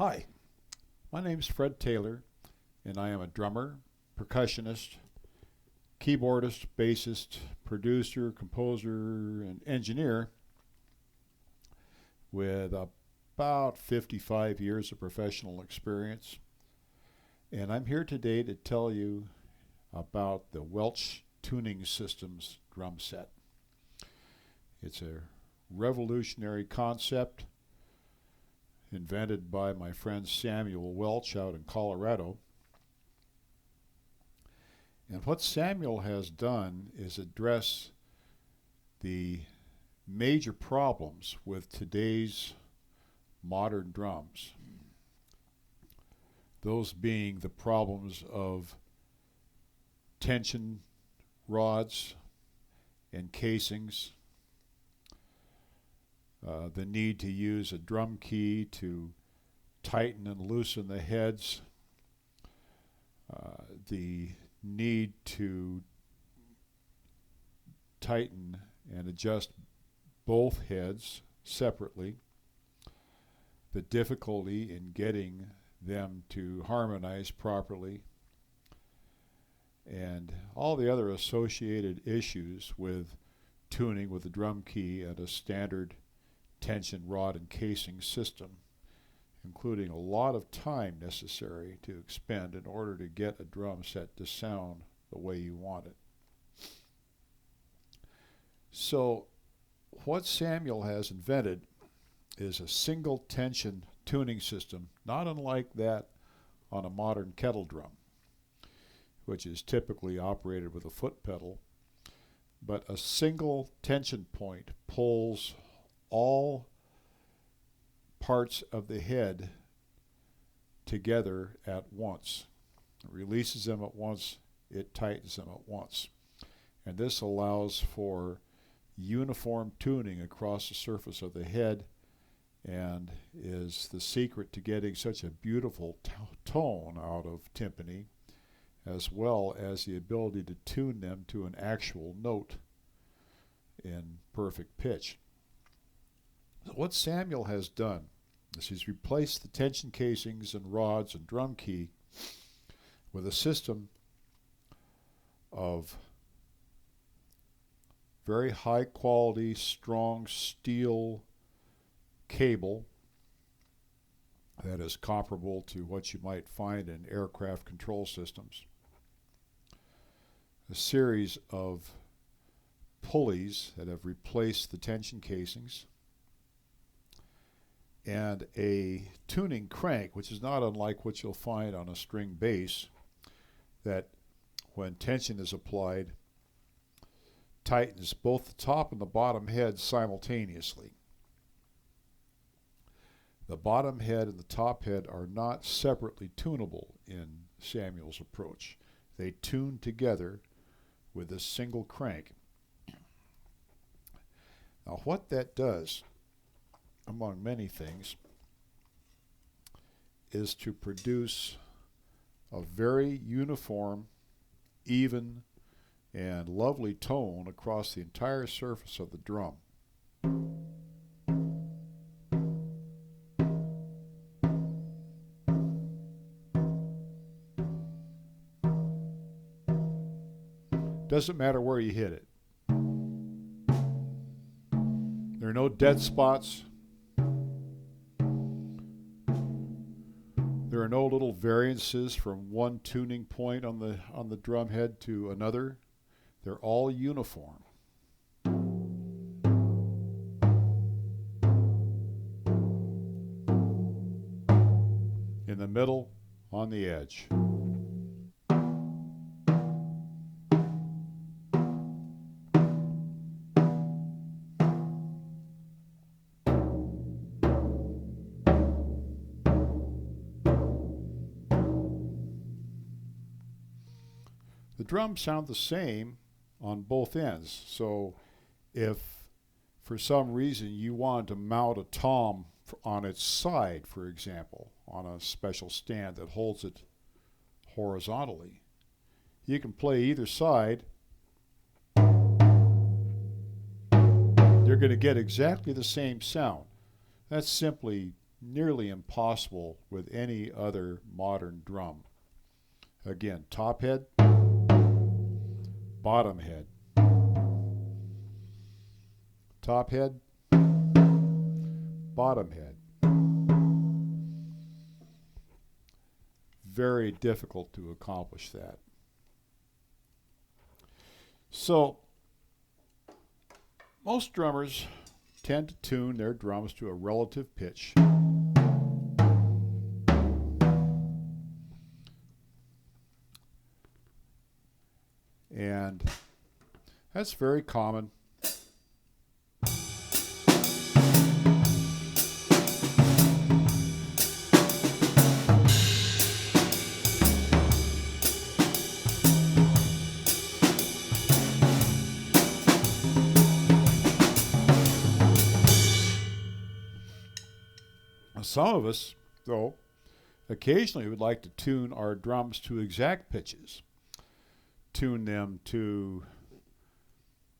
Hi, my name is Fred Taylor, and I am a drummer, percussionist, keyboardist, bassist, producer, composer, and engineer with about 55 years of professional experience. And I'm here today to tell you about the Welch Tuning System's drum set. It's a revolutionary concept invented by my friend Samuel Welch out in Colorado. And what Samuel has done is address the major problems with today's modern drums. Those being the problems of tension rods and casings, the need to use a drum key to tighten and loosen the heads, the need to tighten and adjust both heads separately, the difficulty in getting them to harmonize properly, and all the other associated issues with tuning with the drum key and a standard tension rod and casing system, including a lot of time necessary to expend in order to get a drum set to sound the way you want it. So what Samuel has invented is a single tension tuning system, not unlike that on a modern kettle drum, which is typically operated with a foot pedal, but a single tension point pulls all parts of the head together at once. It releases them at once, it tightens them at once. And this allows for uniform tuning across the surface of the head and is the secret to getting such a beautiful tone out of timpani, as well as the ability to tune them to an actual note in perfect pitch. So what Samuel has done is he's replaced the tension casings and rods and drum key with a system of very high quality, strong steel cable that is comparable to what you might find in aircraft control systems, a series of pulleys that have replaced the tension casings, and a tuning crank, which is not unlike what you'll find on a string bass, that when tension is applied tightens both the top and the bottom head simultaneously. The bottom head and the top head are not separately tunable in Samuel's approach. They tune together with a single crank. Now what that does, among many things, is to produce a very uniform, even, and lovely tone across the entire surface of the drum. Doesn't matter where you hit it. There are no dead spots. There are no little variances from one tuning point on the drum head to another. They're all uniform. In the middle, on the edge. The drums sound the same on both ends. So if for some reason you want to mount a tom on its side, for example, on a special stand that holds it horizontally, you can play either side. You're going to get exactly the same sound. That's simply nearly impossible with any other modern drum. Again, top head, bottom head, top head, bottom head. Very difficult to accomplish that. So, most drummers tend to tune their drums to a relative pitch. And that's very common. Some of us, though, occasionally would like to tune our drums to exact pitches. Tune them to,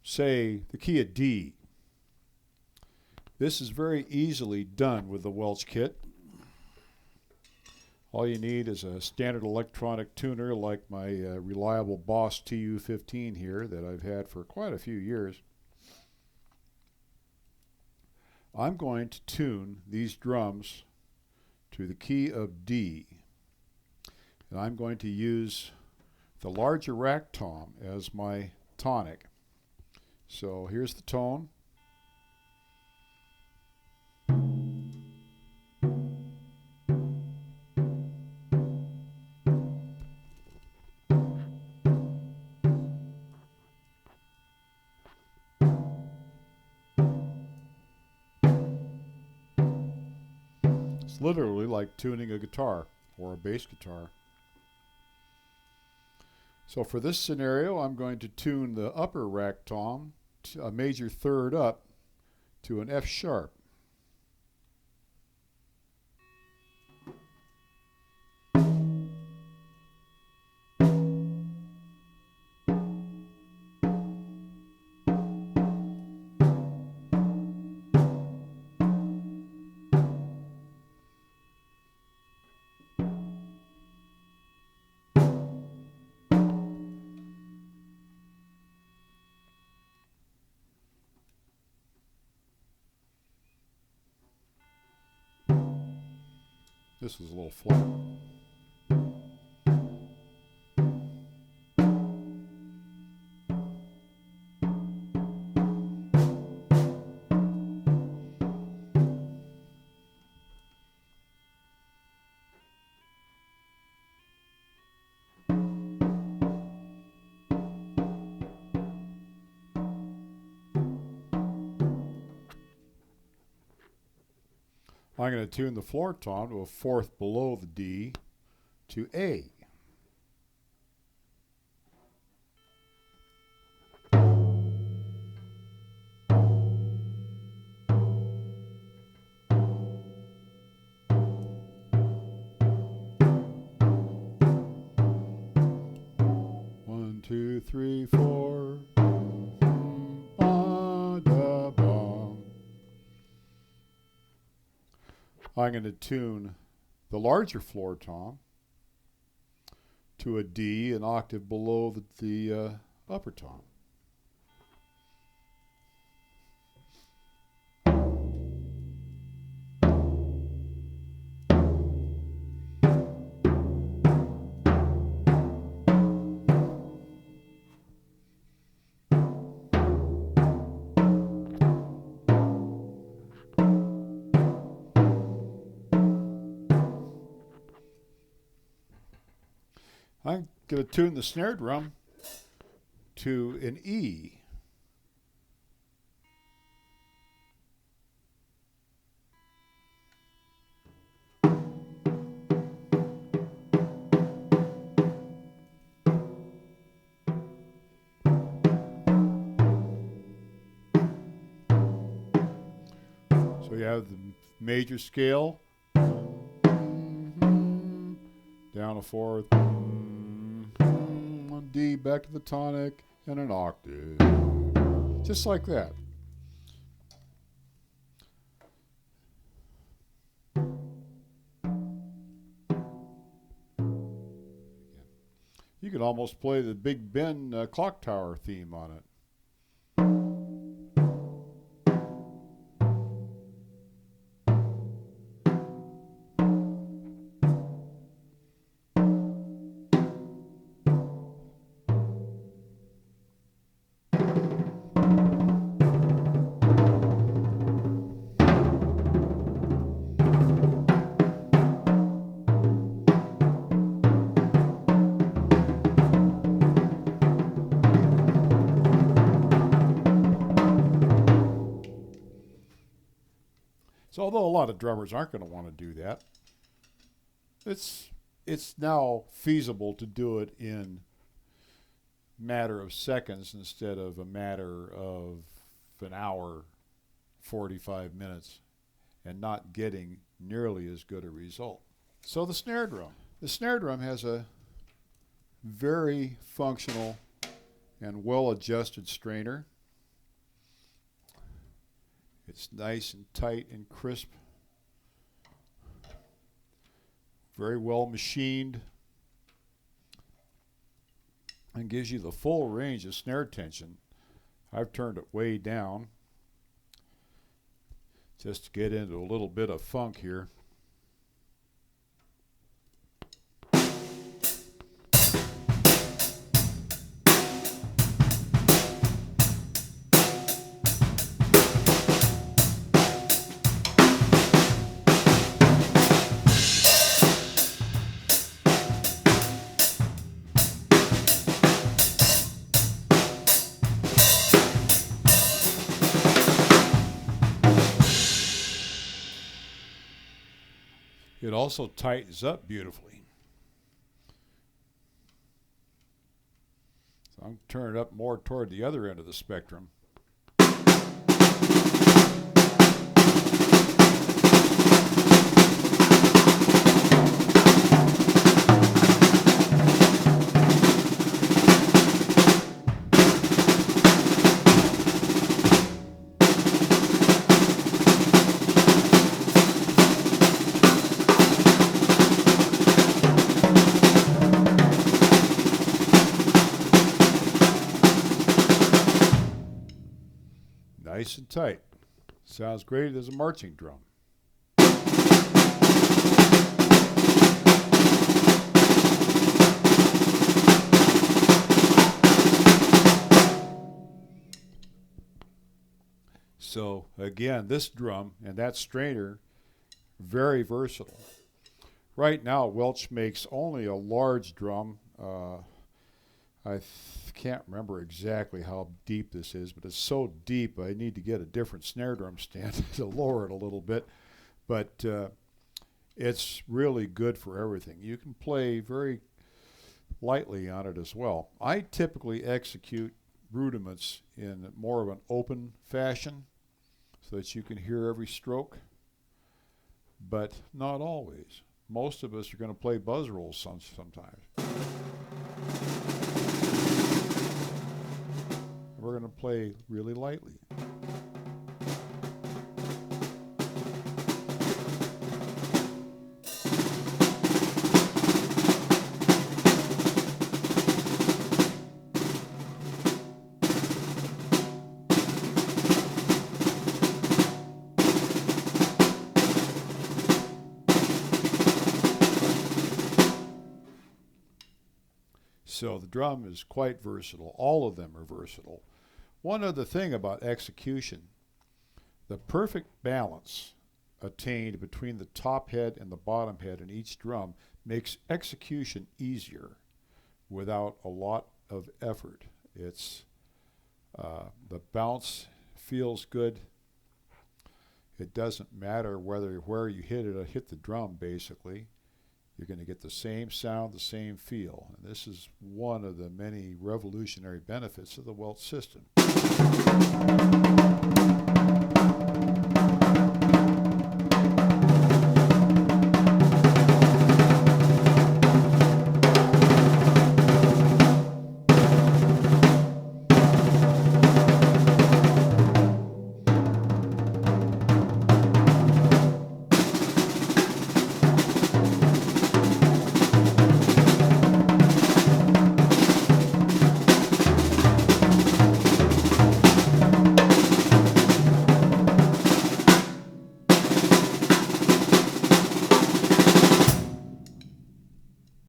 say, the key of D. This is very easily done with the Welch kit. All you need is a standard electronic tuner like my reliable Boss TU-15 here that I've had for quite a few years. I'm going to tune these drums to the key of D. And I'm going to use the larger rack tom as my tonic. So here's the tone. It's literally like tuning a guitar or a bass guitar. So for this scenario, I'm going to tune the upper rack tom, to a major third up, to an F sharp. This is a little flat. I'm going to tune the floor tom to a fourth below the D to A. One, two, three, four. I'm going to tune the larger floor tom to a D, an octave below the upper tom. I'm going to tune the snare drum to an E. So you have the major scale, down a fourth, one D, back to the tonic, and an octave. Just like that. could almost play the Big Ben clock tower theme on it. So although a lot of drummers aren't going to want to do that, it's now feasible to do it in a matter of seconds instead of a matter of an hour, 45 minutes, and not getting nearly as good a result. So the snare drum. The snare drum has a very functional and well-adjusted strainer. It's nice and tight and crisp. Very well machined. And gives you the full range of snare tension. I've turned it way down just to get into a little bit of funk here. It also tightens up beautifully. So I'm turning it up more toward the other end of the spectrum. Nice and tight. Sounds great as a marching drum. So again, this drum and that strainer, very versatile. Right now, Welch makes only a large drum. I can't remember exactly how deep this is, but it's so deep I need to get a different snare drum stand to lower it a little bit. But it's really good for everything. You can play very lightly on it as well. I typically execute rudiments in more of an open fashion so that you can hear every stroke, but not always. Most of us are going to play buzz rolls sometimes. We're going to play really lightly. So the drum is quite versatile. All of them are versatile. One other thing about execution, the perfect balance attained between the top head and the bottom head in each drum makes execution easier without a lot of effort. It's the bounce feels good. It doesn't matter where you hit it or hit the drum, basically. You're going to get the same sound, the same feel. And this is one of the many revolutionary benefits of the Welch system.